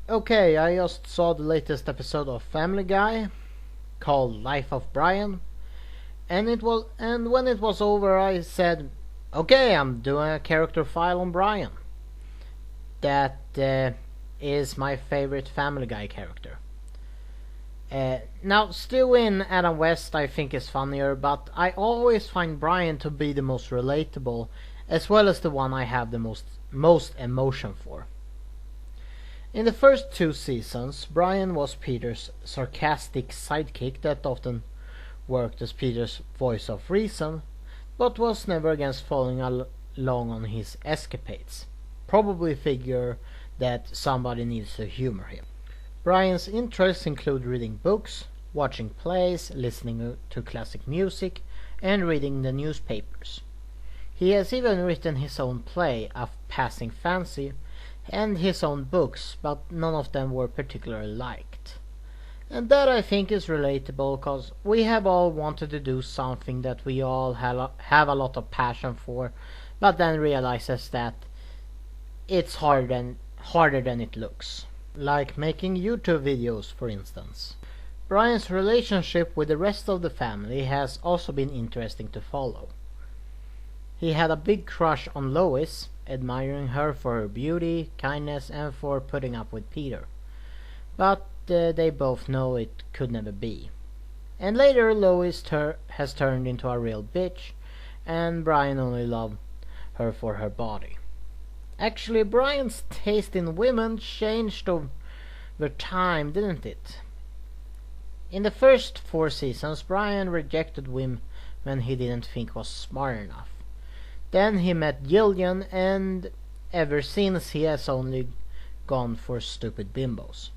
Okay, I just saw the latest episode of Family Guy called Life of Brian, and when it was over I said, "Okay, I'm doing a character file on Brian. That is my favorite Family Guy character." Now, Stewie and Adam West I think is funnier, but I always find Brian to be the most relatable, as well as the one I have the most emotion for. In the first two seasons, Brian was Peter's sarcastic sidekick that often worked as Peter's voice of reason, but was never against following along on his escapades. Probably figure that somebody needs to humor him. Brian's interests include reading books, watching plays, listening to classic music, and reading the newspapers. He has even written his own play, A Passing Fancy, and his own books, but none of them were particularly liked. And that I think is relatable, because we have all wanted to do something that we all have a lot of passion for, but then realizes that it's harder than it looks. Like making YouTube videos, for instance. Brian's relationship with the rest of the family has also been interesting to follow. He had a big crush on Lois, admiring her for her beauty, kindness, and for putting up with Peter. But they both know it could never be. And later Lois has turned into a real bitch, and Brian only loved her for her body. Actually, Brian's taste in women changed over time, didn't it? In the first 4 seasons, Brian rejected women he didn't think was smart enough. Then he met Gillian, and ever since he has only gone for stupid bimbos.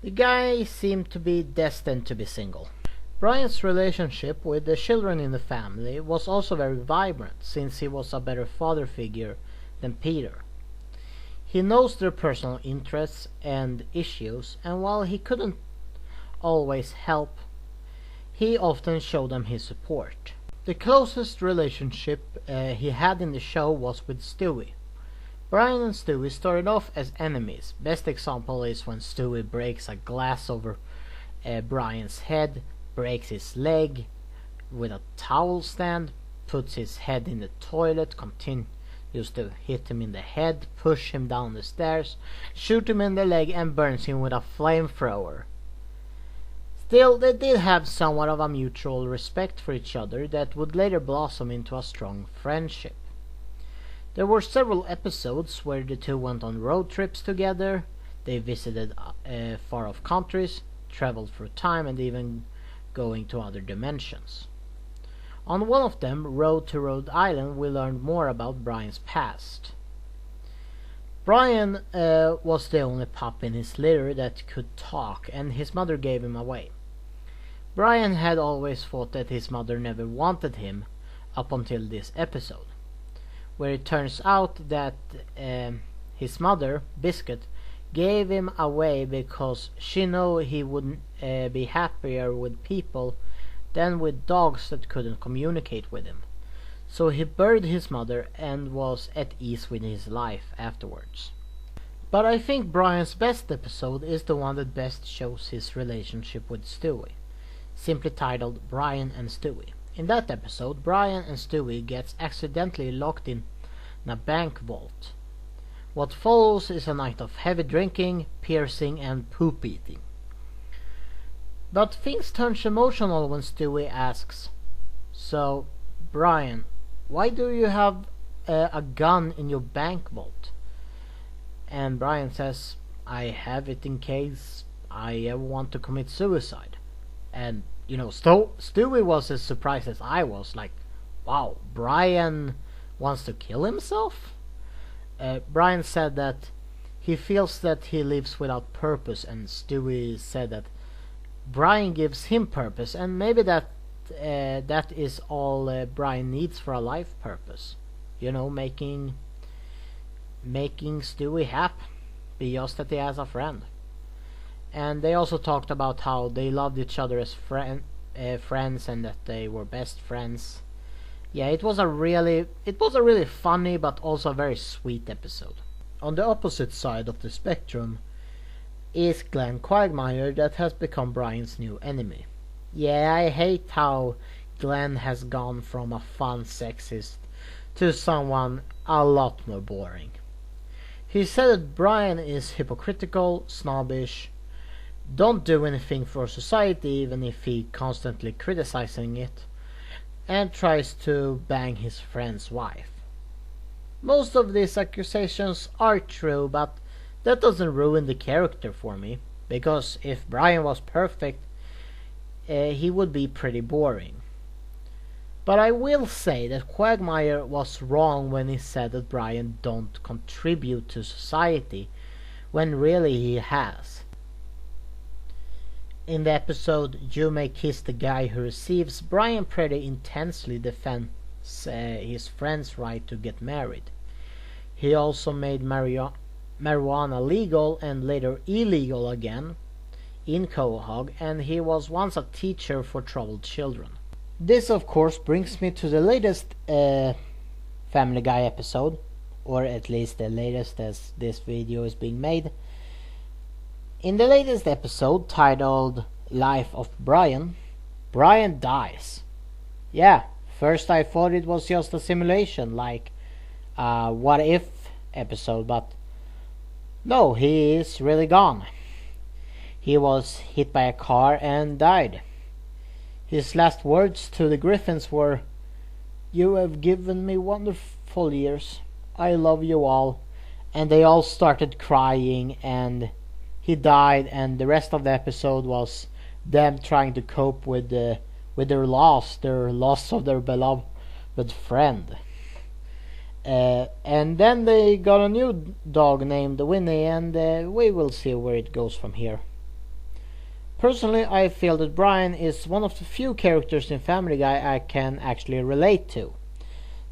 The guy seemed to be destined to be single. Brian's relationship with the children in the family was also very vibrant, since he was a better father figure than Peter. He knows their personal interests and issues, and while he couldn't always help, he often showed them his support. The closest relationship he had in the show was with Stewie. Brian and Stewie started off as enemies. Best example is when Stewie breaks a glass over Brian's head, breaks his leg with a towel stand, puts his head in the toilet, continues to hit him in the head, push him down the stairs, shoot him in the leg, and burns him with a flamethrower. Still, they did have somewhat of a mutual respect for each other that would later blossom into a strong friendship. There were several episodes where the two went on road trips together, they visited far-off countries, traveled through time, and even going to other dimensions. On one of them, Road to Rhode Island, we learned more about Brian's past. Brian was the only pup in his litter that could talk, and his mother gave him away. Brian had always thought that his mother never wanted him up until this episode, where it turns out that his mother, Biscuit, gave him away because she knew he would be happier with people than with dogs that couldn't communicate with him. So he buried his mother and was at ease with his life afterwards. But I think Brian's best episode is the one that best shows his relationship with Stewie, simply titled Brian and Stewie. In that episode, Brian and Stewie gets accidentally locked in a bank vault. What follows is a night of heavy drinking, piercing, and poop eating. But things turn emotional when Stewie asks, "So, Brian, why do you have a gun in your bank vault?" And Brian says, "I have it in case I ever want to commit suicide." And, Stewie was as surprised as I was, like, wow, Brian wants to kill himself? Brian said that he feels that he lives without purpose, and Stewie said that Brian gives him purpose, and maybe that is all Brian needs for a life purpose. Making Stewie happy, be just that he has a friend. And they also talked about how they loved each other as friends, and that they were best friends. Yeah, it was a really funny but also a very sweet episode. On the opposite side of the spectrum, is Glenn Quagmire that has become Brian's new enemy. Yeah, I hate how Glenn has gone from a fun sexist to someone a lot more boring. He said that Brian is hypocritical, snobbish, don't do anything for society even if he constantly criticizing it, and tries to bang his friend's wife. Most of these accusations are true, but that doesn't ruin the character for me, because if Brian was perfect, he would be pretty boring. But I will say that Quagmire was wrong when he said that Brian don't contribute to society, when really he has. In the episode You May Kiss the Guy Who Receives, Brian pretty intensely defends his friend's right to get married. He also made marijuana legal and later illegal again in Quahog, and he was once a teacher for troubled children. This of course brings me to the latest Family Guy episode, or at least the latest as this video is being made. In the latest episode, titled Life of Brian, Brian dies. Yeah, first I thought it was just a simulation, like a what if episode, but no, he is really gone. He was hit by a car and died. His last words to the Griffins were, "You have given me wonderful years. I love you all." And they all started crying, and he died, and the rest of the episode was them trying to cope with their loss of their beloved friend. And then they got a new dog named Winnie, and we will see where it goes from here. Personally, I feel that Brian is one of the few characters in Family Guy I can actually relate to,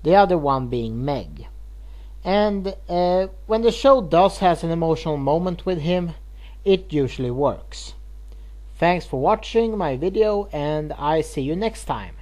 the other one being Meg. And when the show does has an emotional moment with him, it usually works. Thanks for watching my video, and I see you next time.